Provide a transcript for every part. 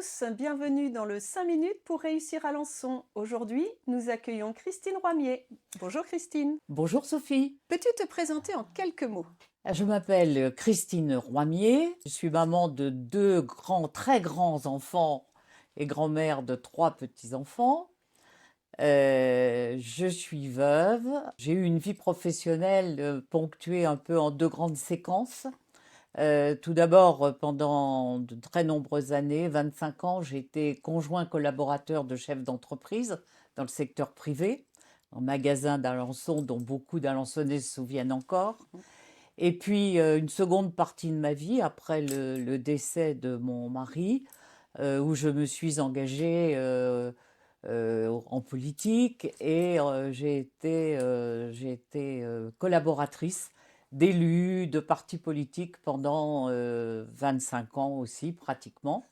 tous, bienvenue dans le 5 minutes pour réussir à Alençon. Aujourd'hui, nous accueillons Christine Roimier. Bonjour Christine. Bonjour Sophie. Peux-tu te présenter en quelques mots? Je m'appelle Christine Roimier. Je suis maman de deux très grands enfants et grand-mère de trois petits-enfants. Je suis veuve. J'ai eu une vie professionnelle ponctuée un peu en deux grandes séquences. Tout d'abord, pendant de très nombreuses années, 25 ans, j'ai été conjoint collaborateur de chef d'entreprise dans le secteur privé, en magasin d'Alençon, dont beaucoup d'Alençonnais se souviennent encore. Et puis, une seconde partie de ma vie, après le décès de mon mari, où je me suis engagée en politique et j'ai été collaboratrice d'élus, de partis politiques pendant 25 ans aussi, pratiquement.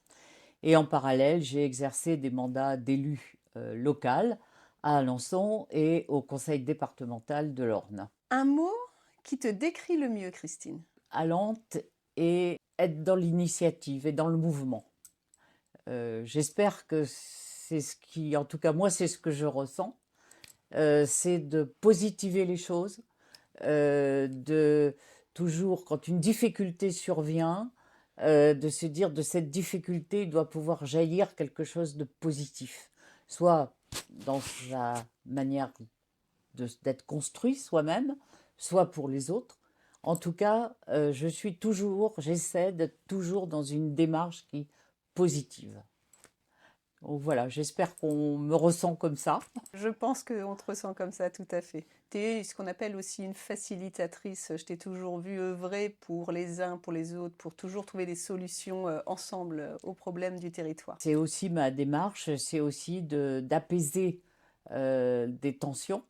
Et en parallèle, j'ai exercé des mandats d'élu local à Alençon et au conseil départemental de l'Orne. Un mot qui te décrit le mieux, Christine. Allante et être dans l'initiative et dans le mouvement. J'espère que c'est ce qui, en tout cas moi, c'est ce que je ressens, c'est de positiver les choses, de toujours, quand une difficulté survient, de se dire de cette difficulté, il doit pouvoir jaillir quelque chose de positif, soit dans sa manière d'être construit soi-même, soit pour les autres. En tout cas, j'essaie d'être toujours dans une démarche qui est positive. Donc voilà, j'espère qu'on me ressent comme ça. Je pense qu'on te ressent comme ça, tout à fait. Tu es ce qu'on appelle aussi une facilitatrice. Je t'ai toujours vu œuvrer pour les uns, pour les autres, pour toujours trouver des solutions ensemble aux problèmes du territoire. C'est aussi ma démarche, c'est aussi d'apaiser des tensions,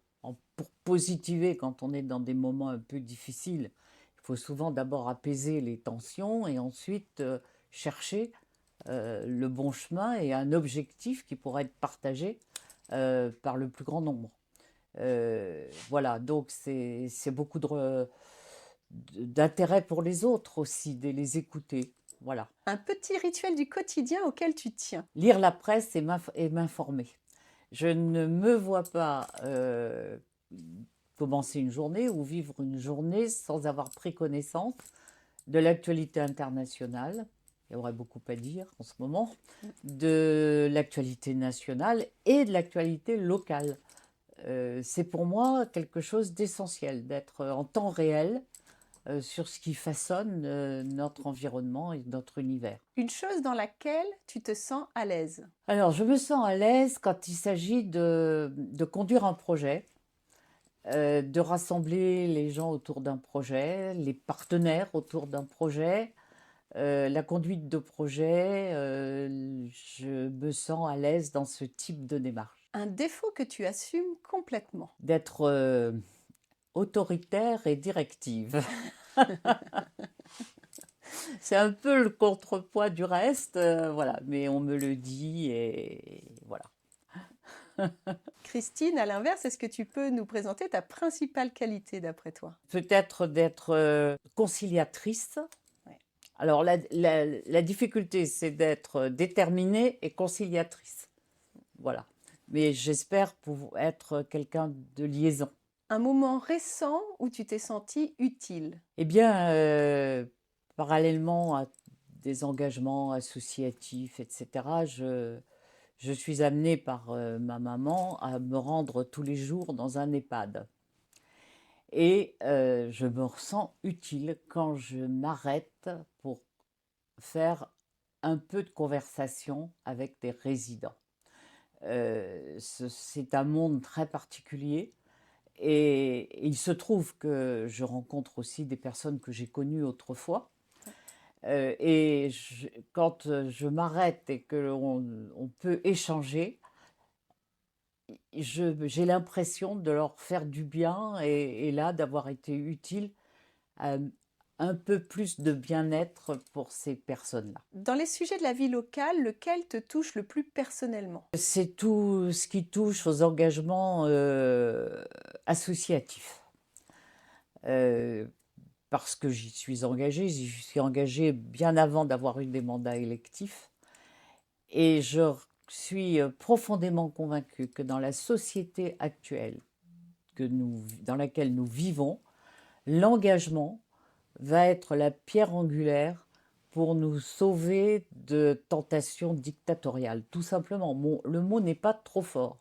pour positiver quand on est dans des moments un peu difficiles. Il faut souvent d'abord apaiser les tensions et ensuite chercher le bon chemin et un objectif qui pourrait être partagé par le plus grand nombre. Voilà, donc c'est beaucoup d'intérêt pour les autres aussi, de les écouter. Voilà. Un petit rituel du quotidien auquel tu tiens. Lire la presse et m'informer. Je ne me vois pas commencer une journée ou vivre une journée sans avoir pris connaissance de l'actualité internationale. Il y aurait beaucoup à dire en ce moment, de l'actualité nationale et de l'actualité locale. C'est pour moi quelque chose d'essentiel, d'être en temps réel sur ce qui façonne notre environnement et notre univers. Une chose dans laquelle tu te sens à l'aise. Alors, je me sens à l'aise quand il s'agit de conduire un projet, de rassembler les gens autour d'un projet, les partenaires autour d'un projet. La conduite de projet, je me sens à l'aise dans ce type de démarche. Un défaut que tu assumes complètement. D'être autoritaire et directive. C'est un peu le contrepoids du reste, voilà, mais on me le dit et voilà. Christine, à l'inverse, est-ce que tu peux nous présenter ta principale qualité d'après toi? Peut-être d'être conciliatrice. Ouais. Alors la difficulté, c'est d'être déterminée et conciliatrice. Voilà. Mais j'espère pouvoir être quelqu'un de liaison. Un moment récent où tu t'es senti utile. Eh bien, parallèlement à des engagements associatifs, etc., je suis amenée par ma maman à me rendre tous les jours dans un EHPAD. Et je me ressens utile quand je m'arrête pour faire un peu de conversation avec des résidents. C'est un monde très particulier et il se trouve que je rencontre aussi des personnes que j'ai connues autrefois. Quand je m'arrête et qu'on peut échanger, j'ai l'impression de leur faire du bien et là d'avoir été utile à un peu plus de bien-être pour ces personnes-là. Dans les sujets de la vie locale, lequel te touche le plus personnellement? C'est tout ce qui touche aux engagements associatifs. Parce que j'y suis engagée bien avant d'avoir eu des mandats électifs. Et je suis profondément convaincue que dans la société actuelle dans laquelle nous vivons, l'engagement va être la pierre angulaire pour nous sauver de tentations dictatoriales. Tout simplement, le mot n'est pas trop fort.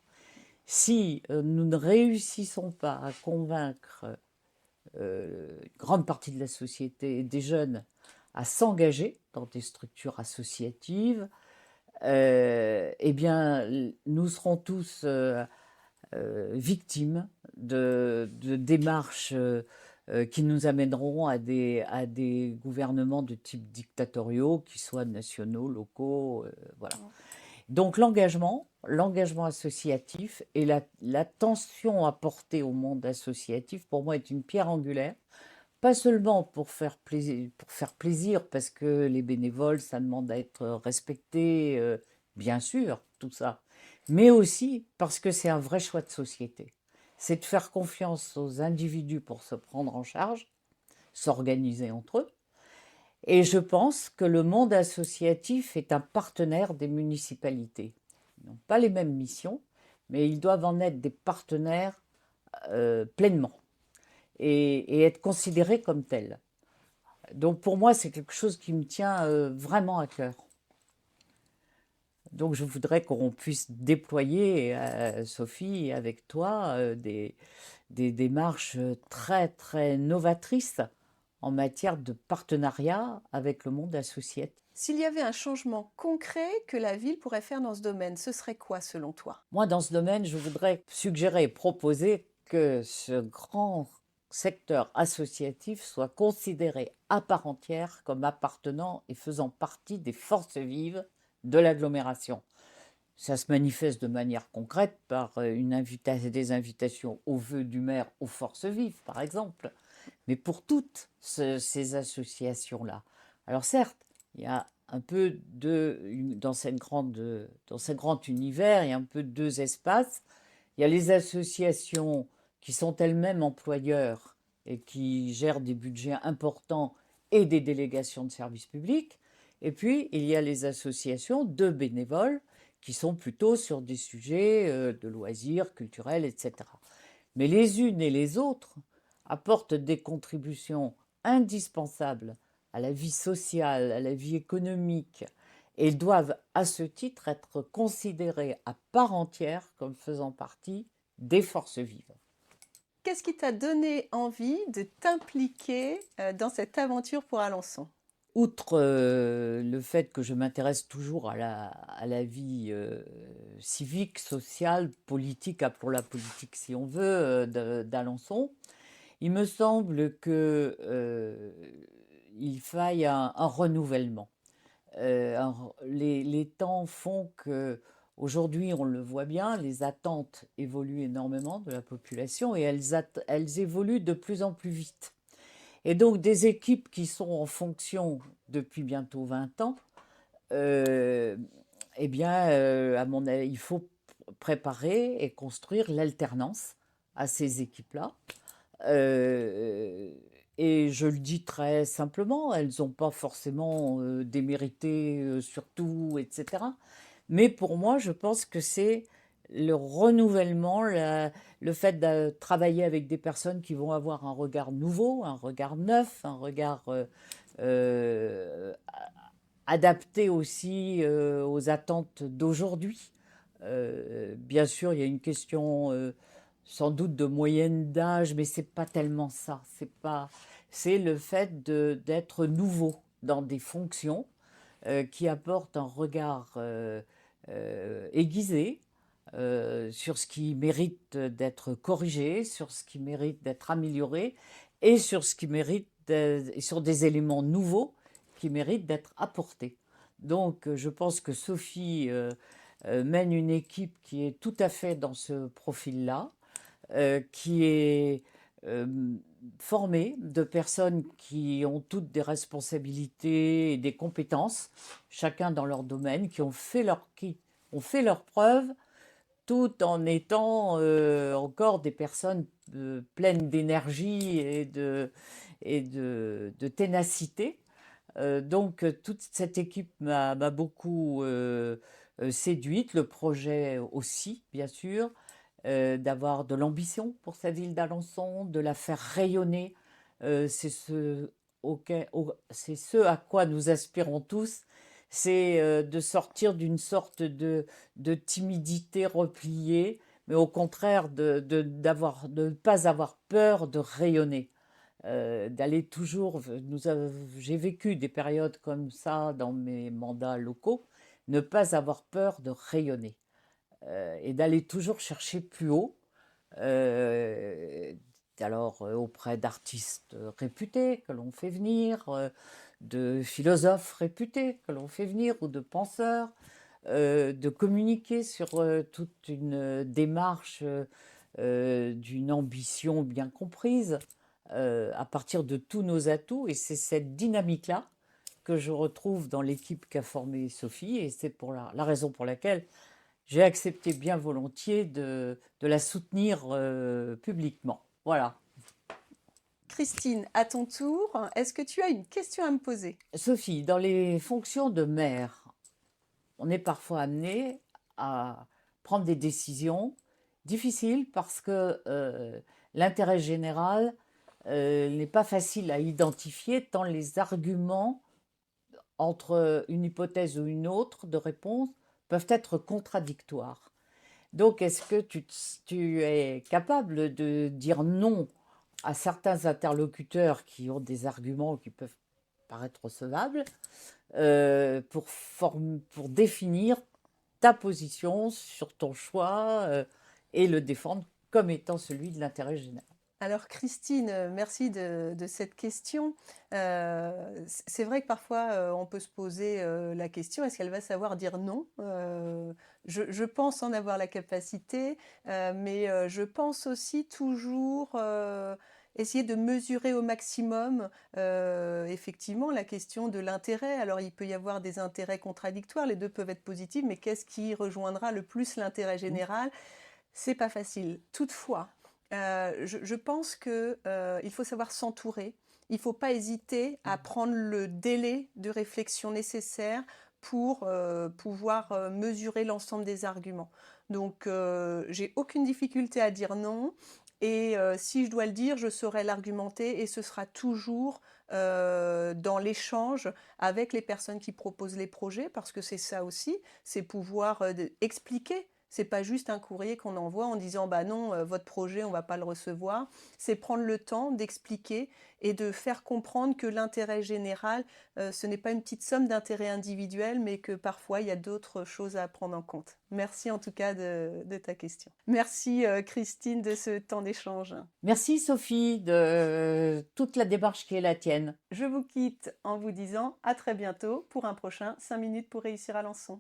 Si nous ne réussissons pas à convaincre une grande partie de la société et des jeunes à s'engager dans des structures associatives, eh bien, nous serons tous victimes de démarches qui nous amèneront à des gouvernements de type dictatoriaux, qui soient nationaux, locaux, voilà. Donc l'engagement associatif et l'attention apportée au monde associatif, pour moi, est une pierre angulaire. Pas seulement pour faire plaisir, parce que les bénévoles, ça demande à être respecté, bien sûr, tout ça, mais aussi parce que c'est un vrai choix de société. C'est de faire confiance aux individus pour se prendre en charge, s'organiser entre eux. Et je pense que le monde associatif est un partenaire des municipalités. Ils n'ont pas les mêmes missions, mais ils doivent en être des partenaires pleinement et être considérés comme tels. Donc pour moi, c'est quelque chose qui me tient vraiment à cœur. Donc je voudrais qu'on puisse déployer, Sophie, avec toi, des démarches très, très novatrices en matière de partenariat avec le monde associatif. S'il y avait un changement concret que la ville pourrait faire dans ce domaine, ce serait quoi selon toi? Moi, dans ce domaine, je voudrais suggérer et proposer que ce grand secteur associatif soit considéré à part entière comme appartenant et faisant partie des forces vives de l'agglomération. Ça se manifeste de manière concrète par des invitations aux vœux du maire aux forces vives, par exemple, mais pour toutes ces associations-là. Alors certes, il y a un peu dans ce grand univers, il y a un peu deux espaces. Il y a les associations qui sont elles-mêmes employeurs et qui gèrent des budgets importants et des délégations de services publics. Et puis, il y a les associations de bénévoles qui sont plutôt sur des sujets de loisirs, culturels, etc. Mais les unes et les autres apportent des contributions indispensables à la vie sociale, à la vie économique, et doivent à ce titre être considérées à part entière comme faisant partie des forces vives. Qu'est-ce qui t'a donné envie de t'impliquer dans cette aventure pour Alençon? Outre le fait que je m'intéresse toujours à la vie civique, sociale, politique, appelons la politique si on veut, d'Alençon, il me semble que il faille un renouvellement. Les temps font que aujourd'hui, on le voit bien, les attentes évoluent énormément de la population et elles évoluent de plus en plus vite. Et donc des équipes qui sont en fonction depuis bientôt 20 ans, euh, eh bien, à mon avis, il faut préparer et construire l'alternance à ces équipes-là. Euh, et je le dis très simplement, elles n'ont pas forcément démérité sur tout, etc. Mais pour moi, je pense que c'est le renouvellement, le fait de travailler avec des personnes qui vont avoir un regard nouveau, un regard neuf, un regard euh, adapté aussi aux attentes d'aujourd'hui. Bien sûr, il y a une question sans doute de moyenne d'âge, mais c'est pas tellement ça. C'est le fait d'être nouveau dans des fonctions qui apportent un regard aiguisé sur ce qui mérite d'être corrigé, sur ce qui mérite d'être amélioré et sur ce qui mérite sur des éléments nouveaux qui méritent d'être apportés. Donc, je pense que Sophie mène une équipe qui est tout à fait dans ce profil-là, qui est euh, formée de personnes qui ont toutes des responsabilités et des compétences, chacun dans leur domaine, qui ont fait leurs preuves tout en étant encore des personnes pleines d'énergie et de ténacité. Toute cette équipe m'a beaucoup séduite, le projet aussi, bien sûr, d'avoir de l'ambition pour sa ville d'Alençon, de la faire rayonner. C'est c'est ce à quoi nous aspirons tous, c'est de sortir d'une sorte de timidité repliée, mais au contraire de ne pas avoir peur de rayonner, d'aller toujours. J'ai vécu des périodes comme ça dans mes mandats locaux, ne pas avoir peur de rayonner et d'aller toujours chercher plus haut. euh, Auprès d'artistes réputés que l'on fait venir, de philosophes réputés que l'on fait venir ou de penseurs, de communiquer sur toute une démarche d'une ambition bien comprise à partir de tous nos atouts. Et c'est cette dynamique-là que je retrouve dans l'équipe qu'a formée Sophie. Et c'est pour la raison pour laquelle j'ai accepté bien volontiers de la soutenir publiquement. Voilà. Christine, à ton tour, est-ce que tu as une question à me poser? Sophie, dans les fonctions de maire, on est parfois amené à prendre des décisions difficiles parce que l'intérêt général n'est pas facile à identifier tant les arguments entre une hypothèse ou une autre de réponse peuvent être contradictoires. Donc, est-ce que tu es capable de dire non à certains interlocuteurs qui ont des arguments qui peuvent paraître recevables pour définir ta position sur ton choix et le défendre comme étant celui de l'intérêt général? Alors Christine, merci de cette question. C'est vrai que parfois on peut se poser la question, est-ce qu'elle va savoir dire non? Je pense en avoir la capacité, mais je pense aussi toujours essayer de mesurer au maximum effectivement la question de l'intérêt. Alors il peut y avoir des intérêts contradictoires, les deux peuvent être positifs, mais qu'est-ce qui rejoindra le plus l'intérêt général? C'est pas facile. Toutefois, je pense que il faut savoir s'entourer. Il ne faut pas hésiter à prendre le délai de réflexion nécessaire pour pouvoir mesurer l'ensemble des arguments. Donc, j'ai aucune difficulté à dire non. Et si je dois le dire, je saurai l'argumenter et ce sera toujours dans l'échange avec les personnes qui proposent les projets, parce que c'est ça aussi, c'est pouvoir expliquer. C'est pas juste un courrier qu'on envoie en disant bah non, votre projet, on va pas le recevoir. C'est prendre le temps d'expliquer et de faire comprendre que l'intérêt général, ce n'est pas une petite somme d'intérêt individuel, mais que parfois il y a d'autres choses à prendre en compte. Merci en tout cas de ta question. Merci Christine de ce temps d'échange. Merci Sophie de toute la démarche qui est la tienne. Je vous quitte en vous disant à très bientôt pour un prochain 5 minutes pour réussir Alençon.